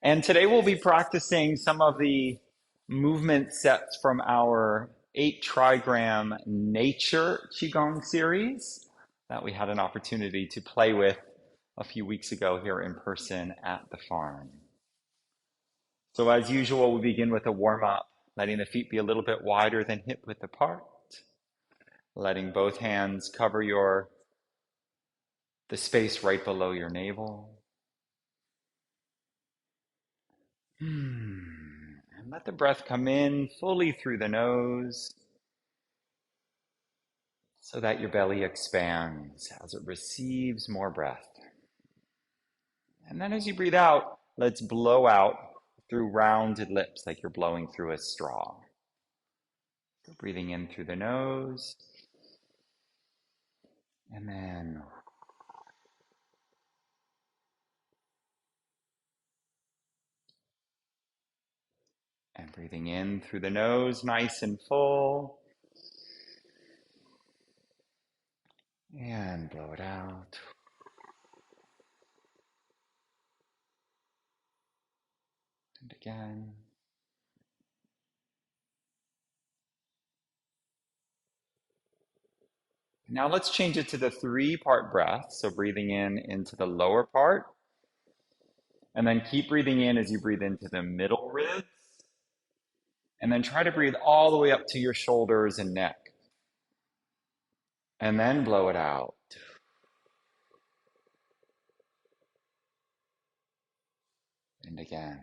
And today we'll be practicing some of the movement sets from our 8 trigram nature Qigong series that we had an opportunity to play with a few weeks ago here in person at the farm. So as usual, we begin with a warm up, letting the feet be a little bit wider than hip width apart, letting both hands cover the space right below your navel. And let the breath come in fully through the nose so that your belly expands as it receives more breath. And then as you breathe out, let's blow out through rounded lips like you're blowing through a straw. So breathing in through the nose, and then breathing in through the nose, nice and full, and blow it out. And again. Now let's change it to the 3-part breath. So breathing in into the lower part, and then keep breathing in as you breathe into the middle ribs. And then try to breathe all the way up to your shoulders and neck. And then blow it out. And again.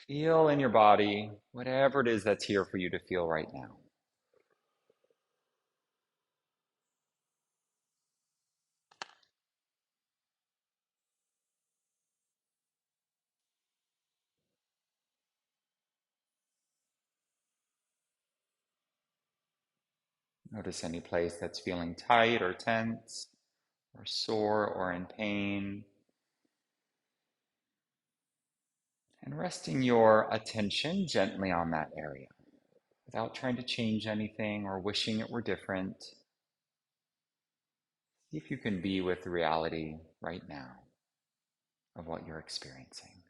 Feel in your body whatever it is that's here for you to feel right now. Notice any place that's feeling tight or tense or sore or in pain. And resting your attention gently on that area without trying to change anything or wishing it were different. See if you can be with the reality right now of what you're experiencing.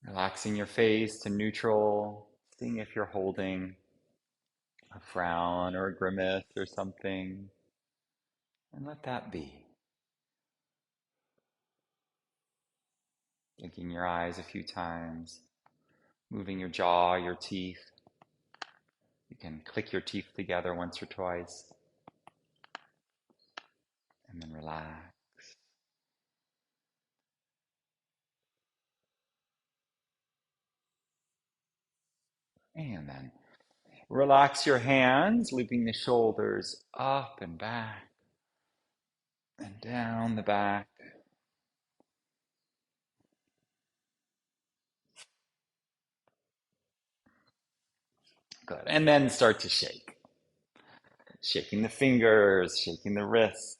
Relaxing your face to neutral, seeing if you're holding a frown or a grimace or something, and let that be. Blinking your eyes a few times, moving your jaw, your teeth. You can click your teeth together once or twice, and then relax. And then relax your hands, looping the shoulders up and back and down the back. Good. And then start to shake. Shaking the fingers, shaking the wrists,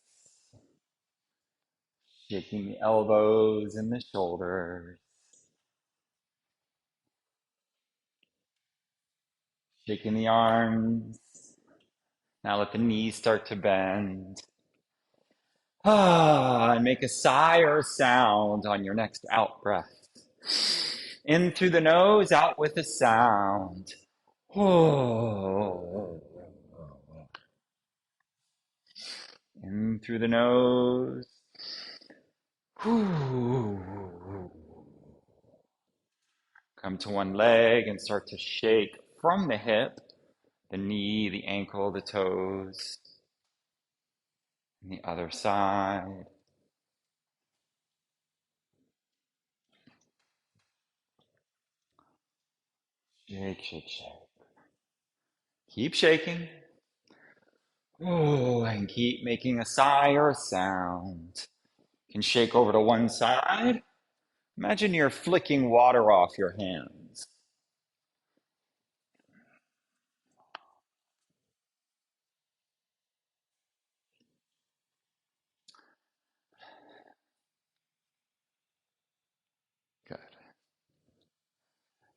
shaking the elbows and the shoulders, shaking the arms. Now let the knees start to bend. And make a sigh or a sound on your next out breath. In through the nose, out with a sound. In through the nose. Come to one leg and start to shake from the hip, the knee, the ankle, the toes. And the other side. Shake, shake, shake. Keep shaking. And keep making a sigh or a sound. You can shake over to one side Imagine you're flicking water off your hands. Good.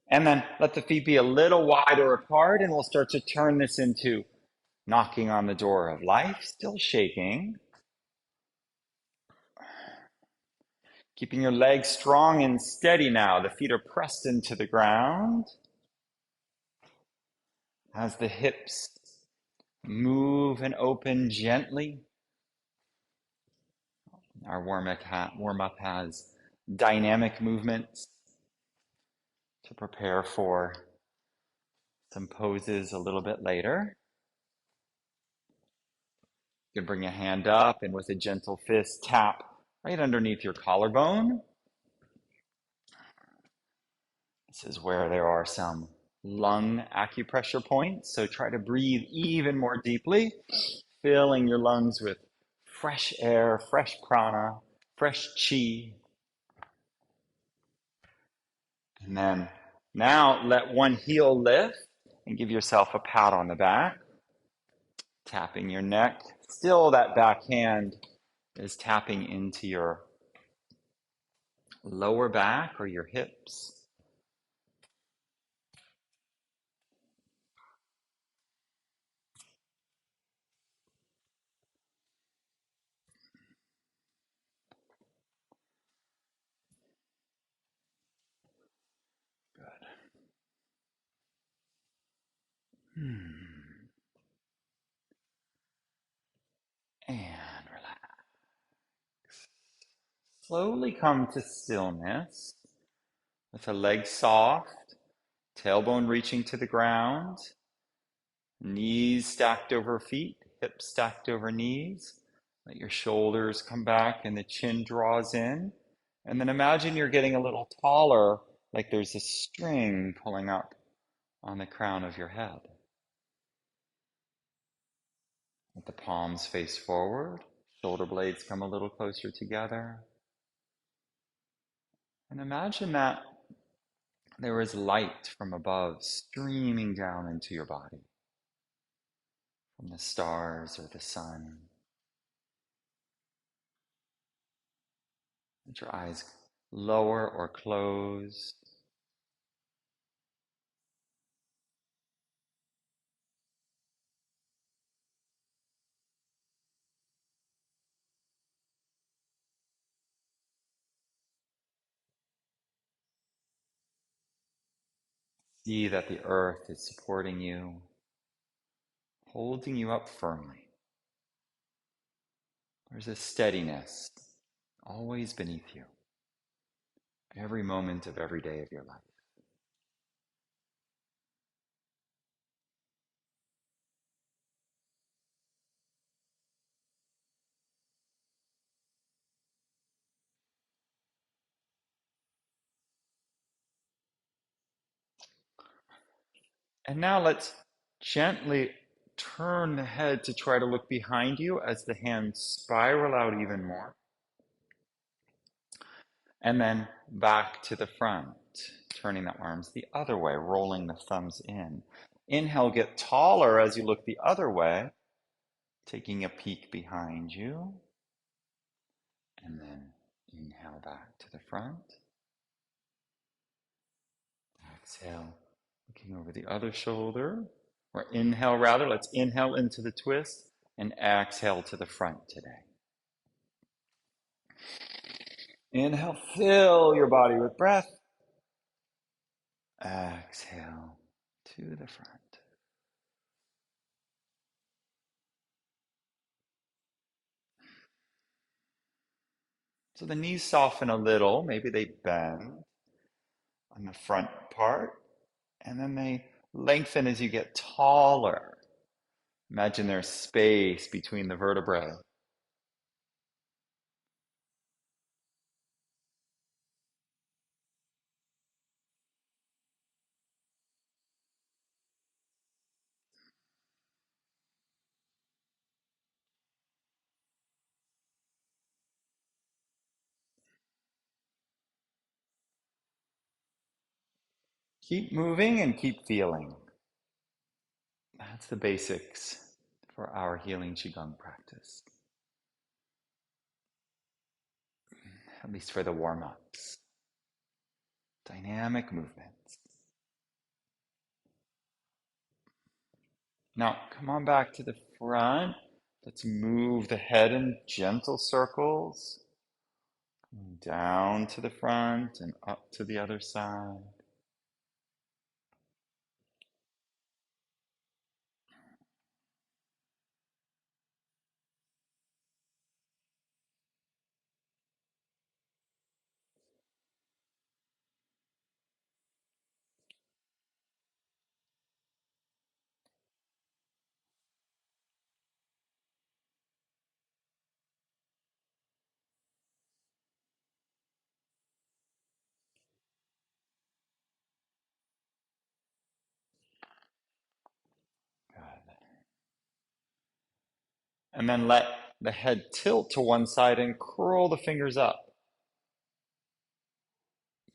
And then let the feet be a little wider apart, and we'll start to turn this into knocking on the door of life, still shaking. Keeping your legs strong and steady now. The feet are pressed into the ground as the hips move and open gently. Our warm-up has dynamic movements to prepare for some poses a little bit later. You can bring a hand up and with a gentle fist tap right underneath your collarbone. This is where there are some lung acupressure points, so try to breathe even more deeply, filling your lungs with fresh air, fresh prana, fresh chi. And then now let one heel lift and give yourself a pat on the back, tapping your neck. Still that back hand is tapping into your lower back or your hips. Good. And relax. Slowly come to stillness with a leg soft, tailbone reaching to the ground, knees stacked over feet, hips stacked over knees. Let your shoulders come back and the chin draws in. And then imagine you're getting a little taller, like there's a string pulling up on the crown of your head. Let the palms face forward, shoulder blades come a little closer together. And imagine that there is light from above streaming down into your body from the stars or the sun. Let your eyes lower or close. See that the earth is supporting you, holding you up firmly. There's a steadiness always beneath you, every moment of every day of your life. And now let's gently turn the head to try to look behind you as the hands spiral out even more. And then back to the front, turning the arms the other way, rolling the thumbs in. Inhale, get taller as you look the other way, taking a peek behind you. And then inhale back to the front. Exhale, looking over the other shoulder. Or inhale rather, let's inhale into the twist and exhale to the front today. Inhale, fill your body with breath. Exhale to the front. So the knees soften a little, maybe they bend on the front part, and then they lengthen as you get taller. Imagine there's space between the vertebrae. Keep moving and keep feeling. That's the basics for our healing Qigong practice, at least for the warm-ups. Dynamic movements. Now, come on back to the front. Let's move the head in gentle circles. Down to the front and up to the other side. Good. And then let the head tilt to one side and curl the fingers up,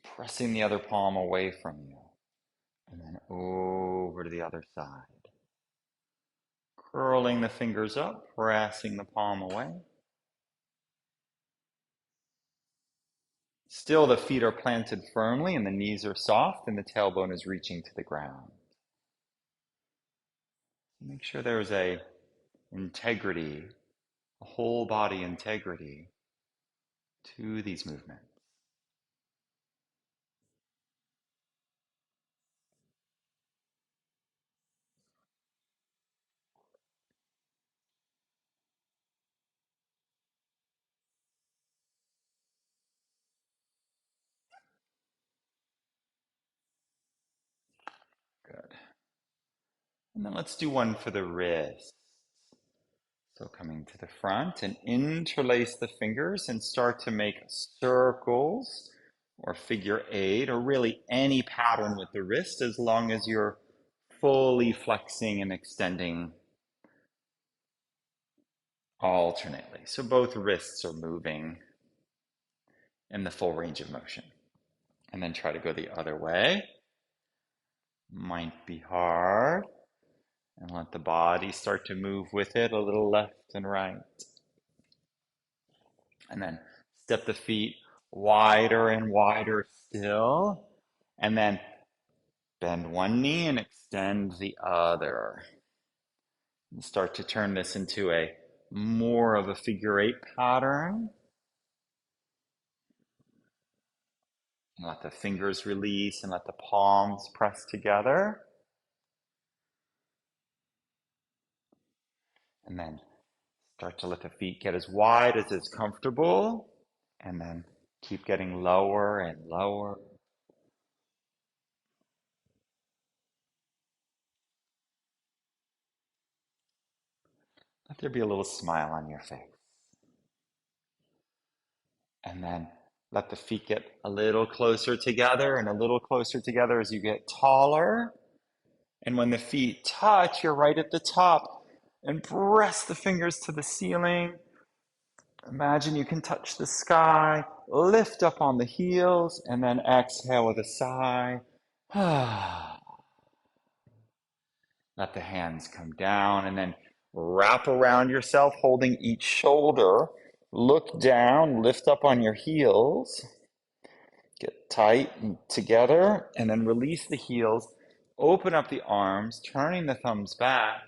pressing the other palm away from you. And then over to the other side. Curling the fingers up, pressing the palm away. Still, the feet are planted firmly and the knees are soft and the tailbone is reaching to the ground. Make sure there's a integrity, a whole body integrity to these movements. Good. And then let's do one for the wrists. So coming to the front and interlace the fingers and start to make circles or figure eight or really any pattern with the wrist as long as you're fully flexing and extending alternately. So both wrists are moving in the full range of motion. And then try to go the other way. Might be hard. And let the body start to move with it a little left and right. And then step the feet wider and wider still. And then bend one knee and extend the other. And start to turn this into a more of a figure eight pattern. And let the fingers release and let the palms press together. And then start to let the feet get as wide as is comfortable. And then keep getting lower and lower. Let there be a little smile on your face. And then let the feet get a little closer together and a little closer together as you get taller. And when the feet touch, you're right at the top. And press the fingers to the ceiling. Imagine you can touch the sky. Lift up on the heels and then exhale with a sigh. Let the hands come down and then wrap around yourself, holding each shoulder. Look down, lift up on your heels. Get tight and together and then release the heels. Open up the arms, turning the thumbs back,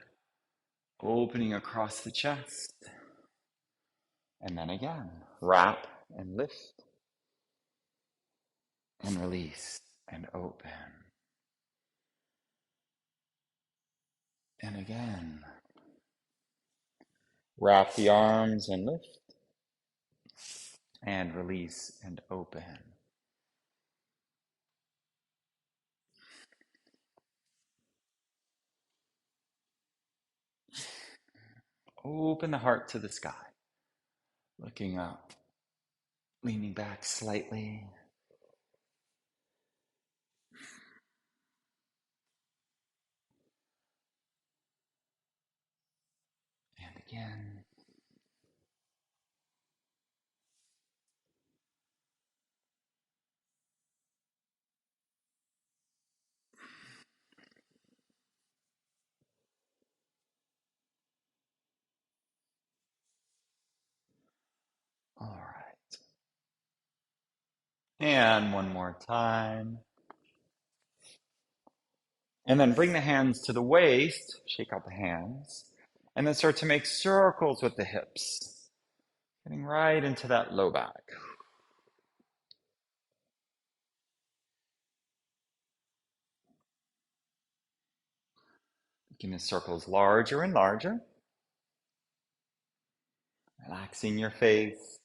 opening across the chest. And then again, wrap and lift and release and open. And again, wrap the arms and lift and release and open. Open the heart to the sky. Looking up, leaning back slightly. And again. And one more time. And then bring the hands to the waist, shake out the hands, and then start to make circles with the hips, getting right into that low back. Making the circles larger and larger, relaxing your face.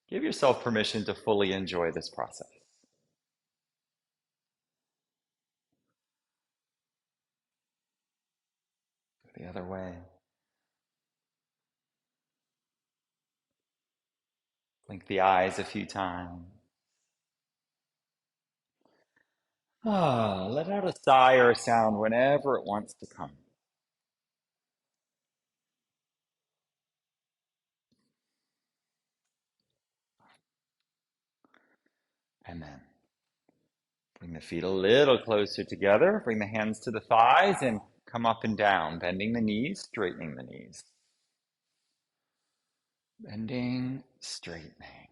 Give yourself permission to fully enjoy this process. Go the other way. Blink the eyes a few times. Let out a sigh or a sound whenever it wants to come. And then bring the feet a little closer together. Bring the hands to the thighs and come up and down, bending the knees, straightening the knees. Bending, straightening.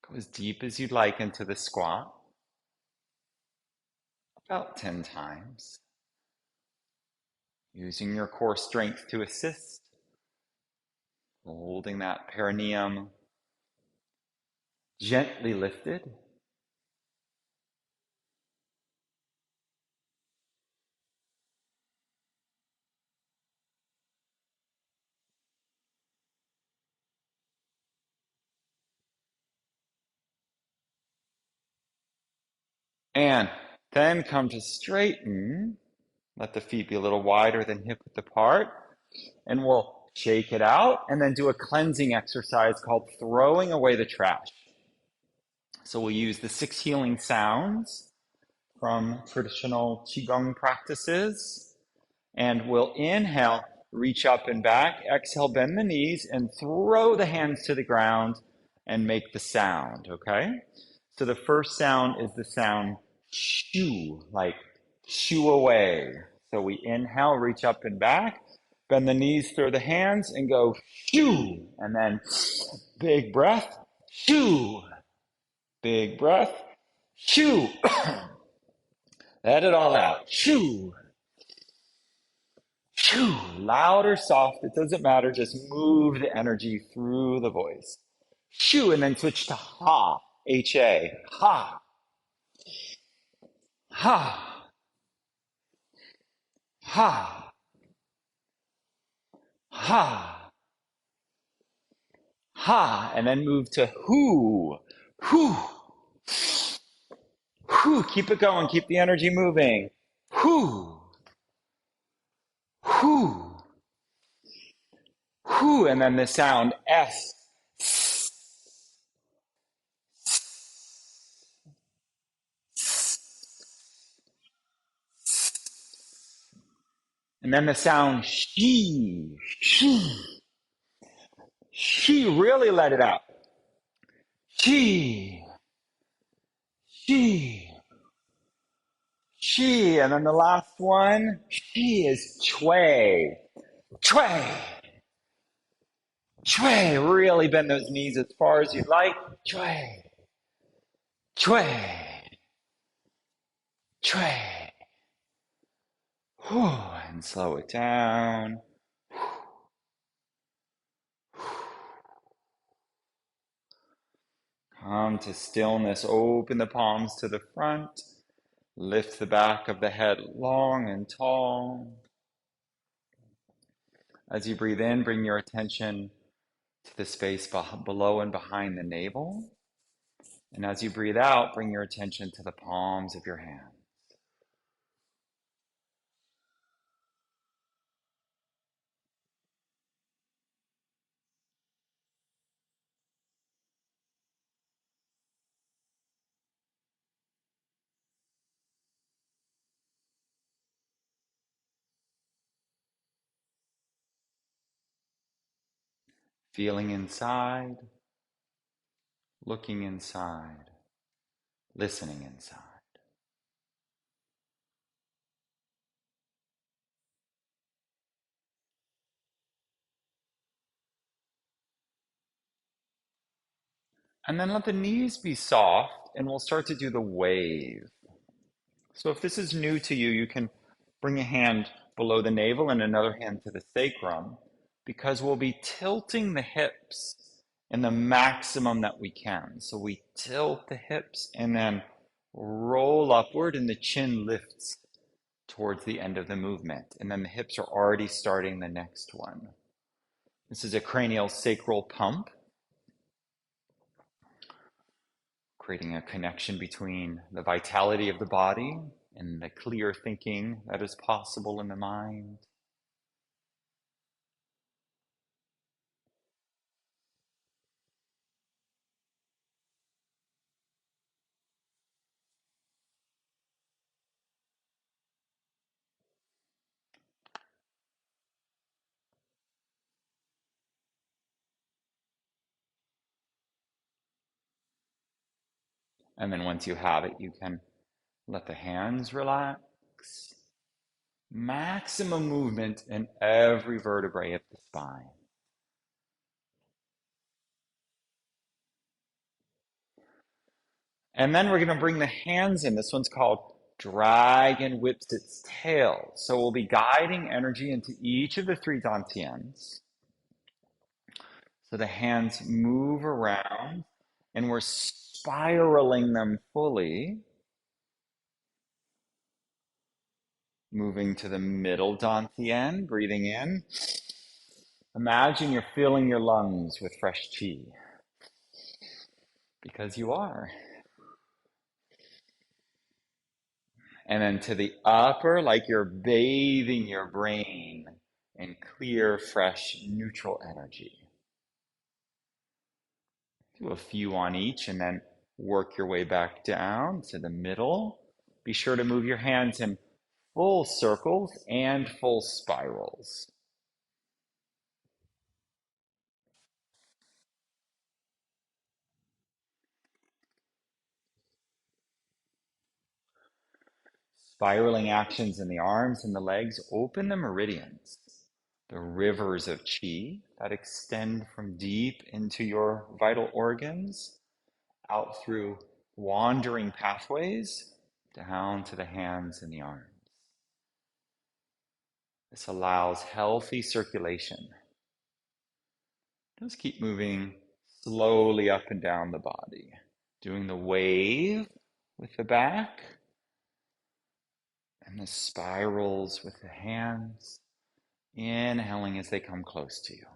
Go as deep as you'd like into the squat. About 10 times. Using your core strength to assist. Holding that perineum gently lifted. And then come to straighten. Let the feet be a little wider than hip width apart. And we'll shake it out and then do a cleansing exercise called throwing away the trash. So we'll use the 6 healing sounds from traditional Qigong practices. And we'll inhale, reach up and back. Exhale, bend the knees and throw the hands to the ground and make the sound, okay? So the first sound is the sound shoo, like shoo away. So we inhale, reach up and back, bend the knees, throw the hands, and go shoo. And then big breath, shoo. Big breath, shoo. Let it all out, shoo. Shoo. Loud or soft, it doesn't matter, just move the energy through the voice. Shoo, and then switch to ha, H-A, ha, ha, ha, ha, ha, and then move to whoo, whoo, whoo. Keep it going, keep the energy moving. Whoo, whoo, whoo, and then the sound S. And then the sound she, she, she. Really let it out. She, she, she. And then the last one, she is Chue. Chue. Chue. Really bend those knees as far as you'd like. Chue. Chue. Chue. And slow it down. Come to stillness. Open the palms to the front. Lift the back of the head long and tall. As you breathe in, bring your attention to the space below and behind the navel. And as you breathe out, bring your attention to the palms of your hands. Feeling inside, looking inside, listening inside. And then let the knees be soft, and we'll start to do the wave. So if this is new to you, you can bring a hand below the navel and another hand to the sacrum, because we'll be tilting the hips in the maximum that we can. So we tilt the hips and then roll upward, and the chin lifts towards the end of the movement. And then the hips are already starting the next one. This is a cranial sacral pump, creating a connection between the vitality of the body and the clear thinking that is possible in the mind. And then once you have it, you can let the hands relax. Maximum movement in every vertebrae of the spine. And then we're going to bring the hands in. This one's called Dragon Whips Its Tail. So we'll be guiding energy into each of the three dantians. So the hands move around and we're spiraling them fully. Moving to the middle dantian, breathing in. Imagine you're filling your lungs with fresh chi, because you are. And then to the upper, like you're bathing your brain in clear, fresh, neutral energy. Do a few on each and then work your way back down to the middle. Be sure to move your hands in full circles and full spirals. Spiraling actions in the arms and the legs open the meridians, the rivers of chi that extend from deep into your vital organs, out through wandering pathways, down to the hands and the arms. This allows healthy circulation. Just keep moving slowly up and down the body, doing the wave with the back and the spirals with the hands, inhaling as they come close to you.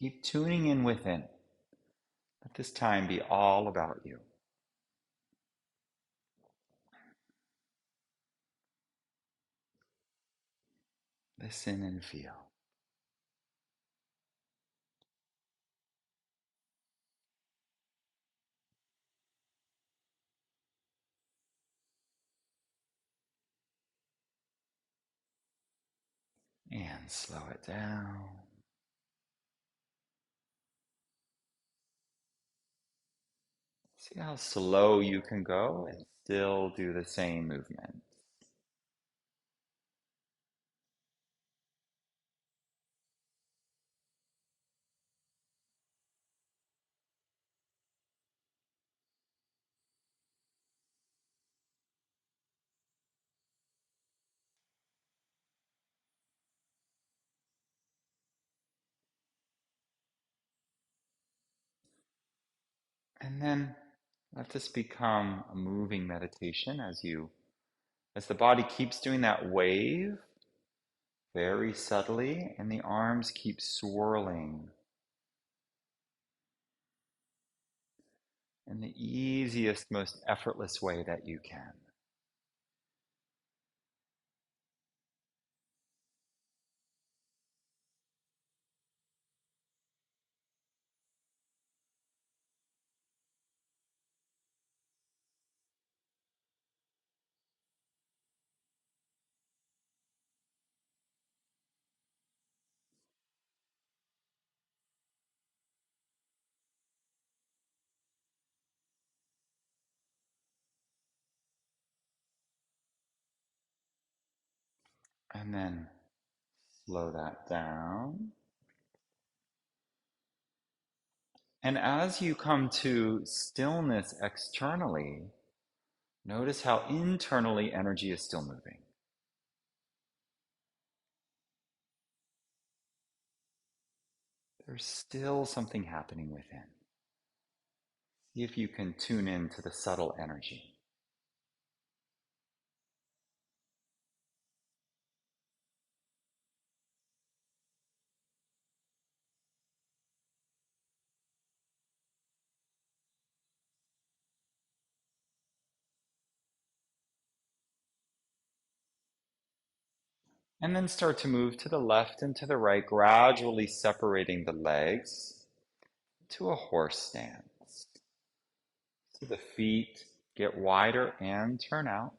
Keep tuning in within. Let this time be all about you. Listen and feel. And slow it down. See how slow you can go and still do the same movement. And then let this become a moving meditation as the body keeps doing that wave very subtly and the arms keep swirling in the easiest, most effortless way that you can. And then slow that down. And as you come to stillness externally, notice how internally energy is still moving. There's still something happening within. See if you can tune in to the subtle energy. And then start to move to the left and to the right, gradually separating the legs to a horse stance. So the feet get wider and turn out,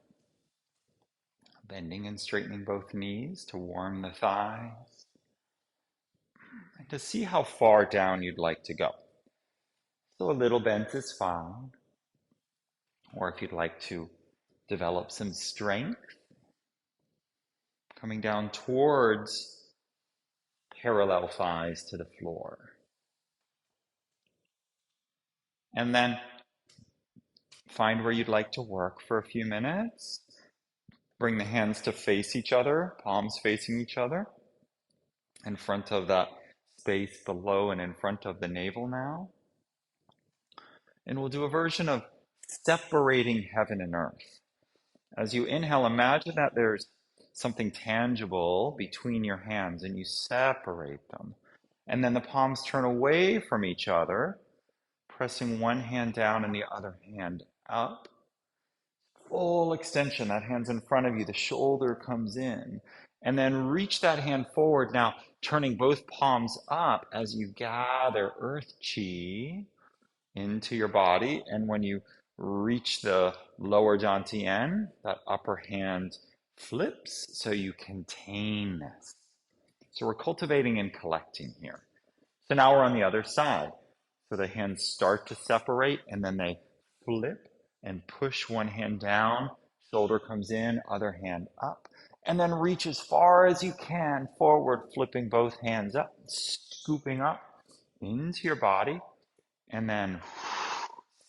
bending and straightening both knees to warm the thighs, and to see how far down you'd like to go. So a little bent is fine, or if you'd like to develop some strength, coming down towards parallel thighs to the floor. And then find where you'd like to work for a few minutes. Bring the hands to face each other, palms facing each other, in front of that space below and in front of the navel now. And we'll do a version of separating heaven and earth. As you inhale, imagine that there's something tangible between your hands and you separate them. And then the palms turn away from each other, pressing one hand down and the other hand up. Full extension, that hand's in front of you, the shoulder comes in. And then reach that hand forward, now turning both palms up as you gather earth chi into your body. And when you reach the lower dantian, that upper hand flips so you contain this. So we're cultivating and collecting here. So now we're on the other side. So the hands start to separate and then they flip and push one hand down, shoulder comes in, other hand up, and then reach as far as you can forward, flipping both hands up, scooping up into your body, and then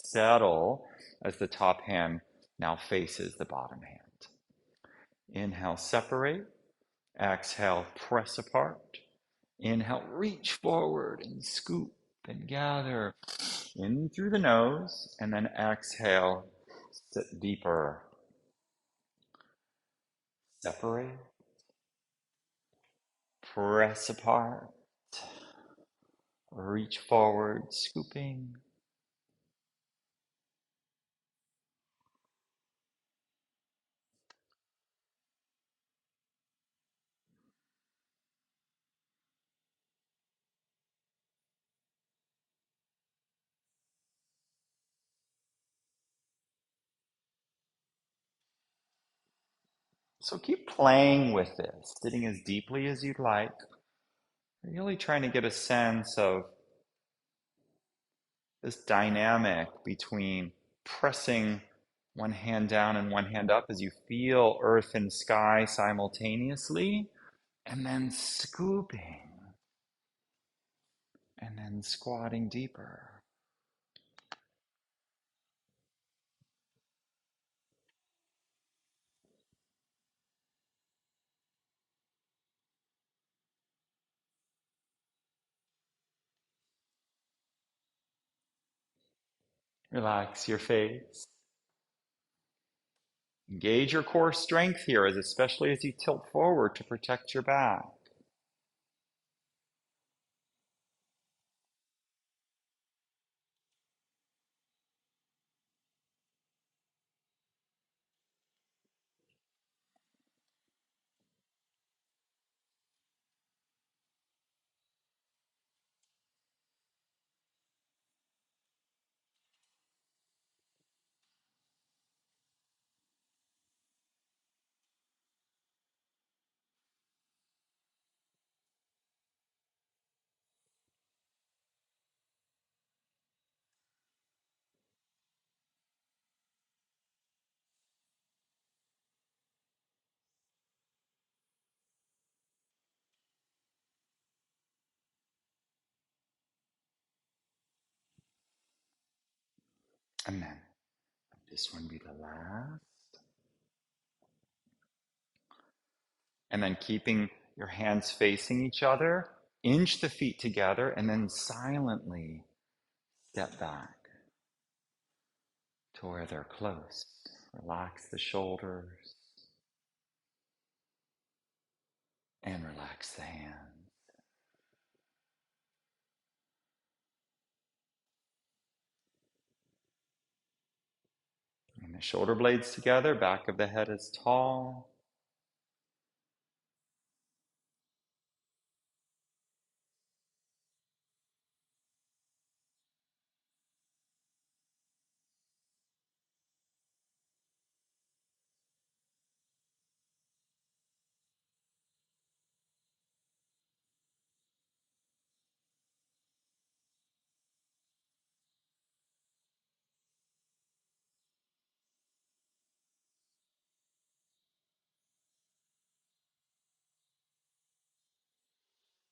settle as the top hand now faces the bottom hand. Inhale, separate. Exhale, press apart. Inhale, reach forward and scoop and gather in through the nose, and then exhale, sit deeper. Separate, press apart, reach forward, scooping. So keep playing with this, sitting as deeply as you'd like, really trying to get a sense of this dynamic between pressing one hand down and one hand up as you feel earth and sky simultaneously, and then scooping, and then squatting deeper. Relax your face. Engage your core strength here, especially as you tilt forward to protect your back. And then this one be the last. And then keeping your hands facing each other, inch the feet together, and then silently step back to where they're close. Relax the shoulders and relax the hands. And the shoulder blades together, back of the head is tall.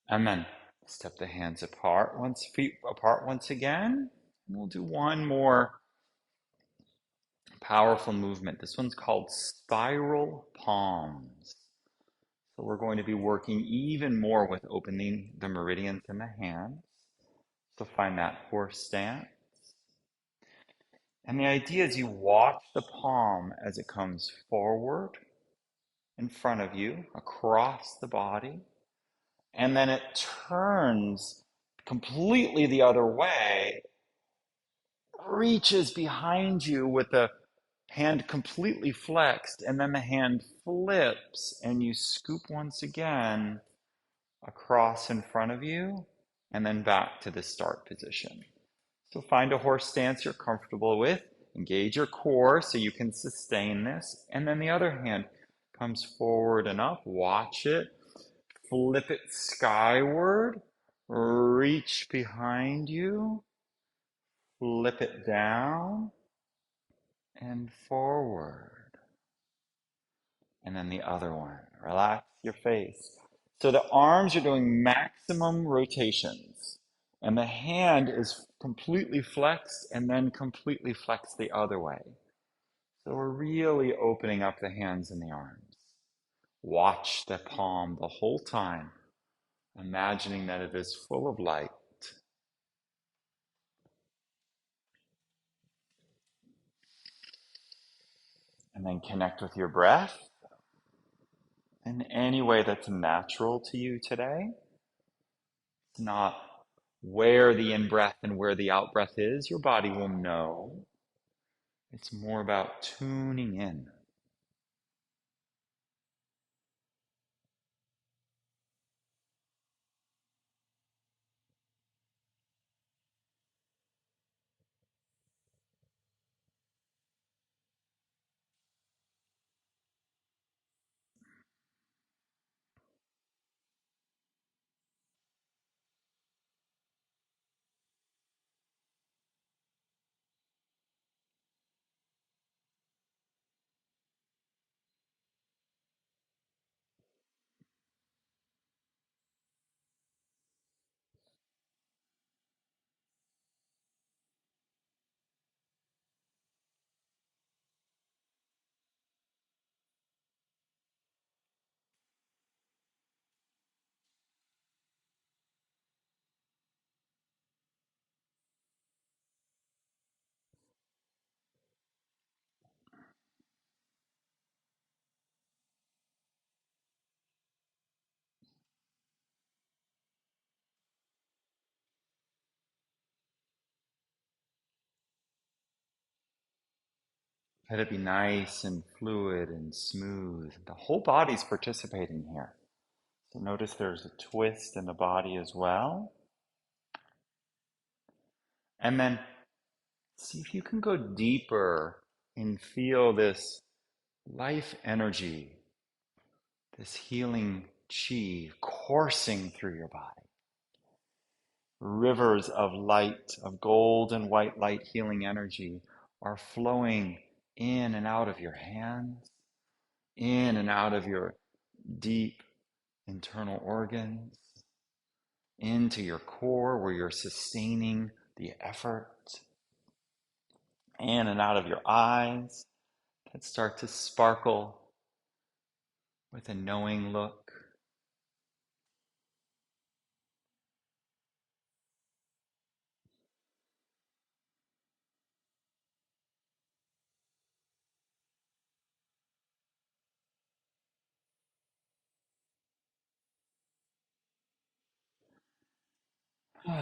And then step the hands apart once, feet apart once again. And we'll do one more powerful movement. This one's called spiral palms. So we're going to be working even more with opening the meridians in the hands. So find that horse stance. And the idea is you watch the palm as it comes forward in front of you, across the body, and then it turns completely the other way, reaches behind you with the hand completely flexed, and then the hand flips, and you scoop once again across in front of you, and then back to the start position. So find a horse stance you're comfortable with, engage your core so you can sustain this, and then the other hand comes forward and up, watch it, flip it skyward, reach behind you, flip it down and forward. And then the other one, relax your face. So the arms are doing maximum rotations, and the hand is completely flexed and then completely flexed the other way. So we're really opening up the hands and the arms. Watch the palm the whole time, imagining that it is full of light. And then connect with your breath in any way that's natural to you today. It's not where the in breath and where the out breath is. Your body will know. It's more about tuning in. Let it be nice and fluid and smooth. The whole body's participating here. So notice there's a twist in the body as well. And then see if you can go deeper and feel this life energy, this healing chi coursing through your body. Rivers of light, of gold and white light healing energy are flowing in and out of your hands, in and out of your deep internal organs, into your core where you're sustaining the effort, in and out of your eyes that start to sparkle with a knowing look. Good.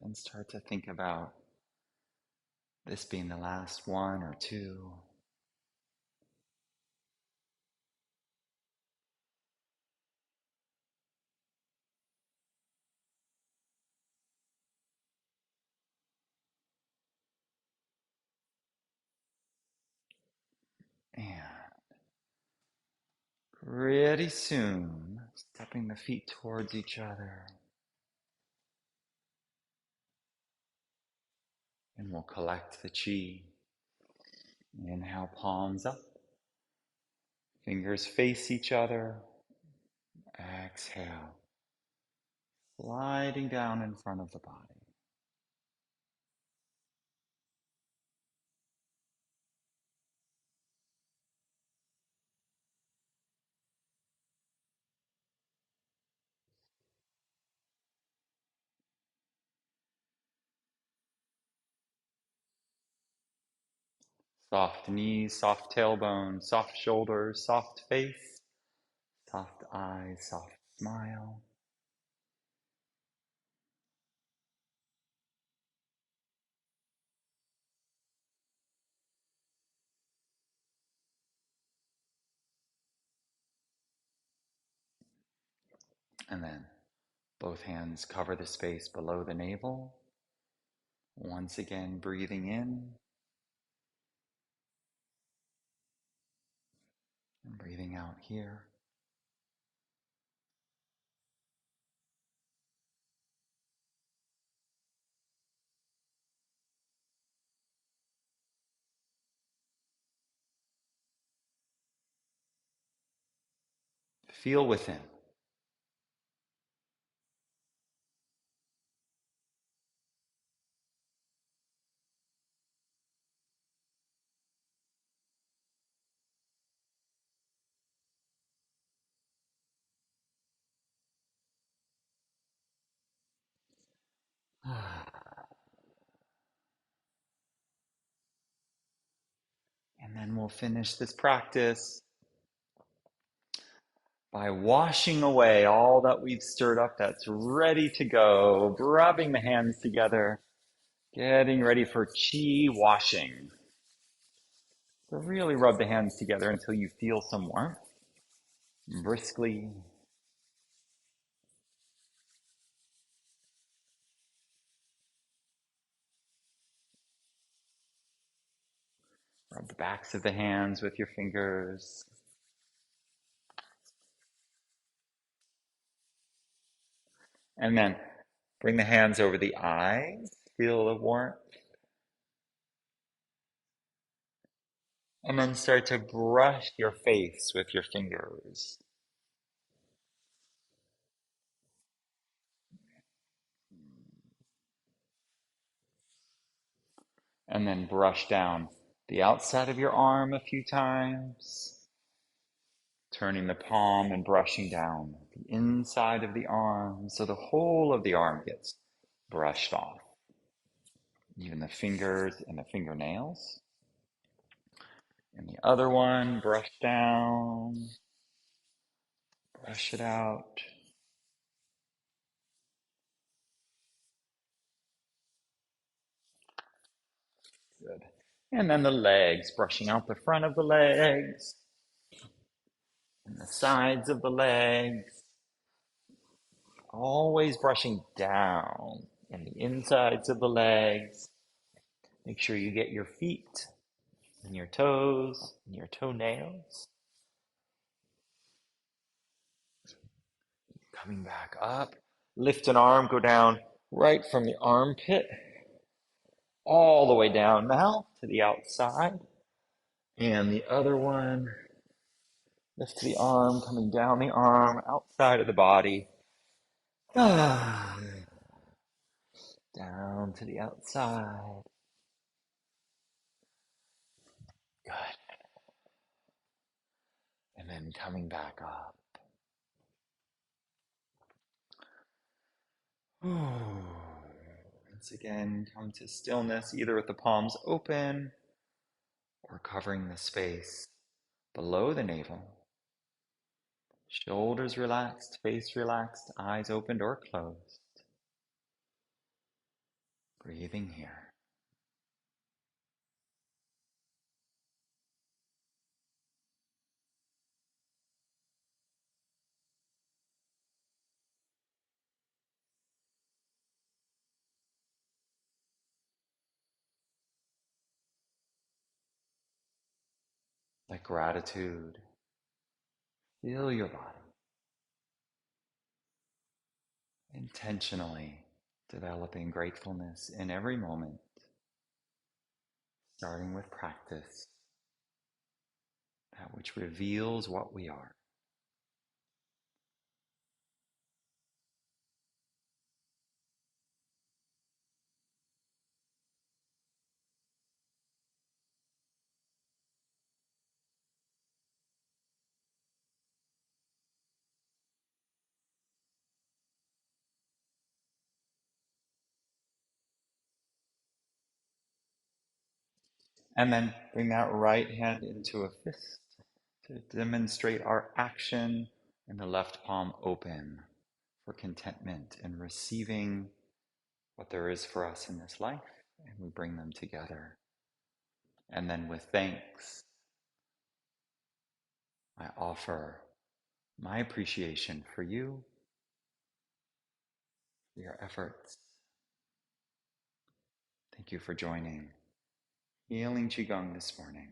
And start to think about this being the last one or two. And pretty soon, stepping the feet towards each other. And we'll collect the chi. Inhale, palms up. Fingers face each other. Exhale. Sliding down in front of the body. Soft knees, soft tailbone, soft shoulders, soft face, soft eyes, soft smile. And then both hands cover the space below the navel. Once again, breathing in and breathing out here. Feel within. And then we'll finish this practice by washing away all that we've stirred up that's ready to go, rubbing the hands together, getting ready for chi washing. So really rub the hands together until you feel some warmth. Briskly. Rub the backs of the hands with your fingers. And then bring the hands over the eyes. Feel the warmth. And then start to brush your face with your fingers. And then brush down the outside of your arm a few times. Turning the palm and brushing down the inside of the arm so the whole of the arm gets brushed off. Even the fingers and the fingernails. And the other one, brush down, brush it out. Good. And then the legs, brushing out the front of the legs and the sides of the legs. Always brushing down and the insides of the legs. Make sure you get your feet and your toes and your toenails. Coming back up. Lift an arm, go down right from the armpit all the way down now to the outside. And the other one, lift the arm, coming down the arm, outside of the body. Down to the outside. And then coming back up. Once again, come to stillness, either with the palms open or covering the space below the navel. Shoulders relaxed, face relaxed, eyes opened or closed. Breathing here. Let gratitude fill your body. Intentionally developing gratefulness in every moment, starting with practice, that which reveals what we are. And then bring that right hand into a fist to demonstrate our action, and the left palm open for contentment and receiving what there is for us in this life. And we bring them together. And then with thanks, I offer my appreciation for you, for your efforts. Thank you for joining Healing Qigong this morning.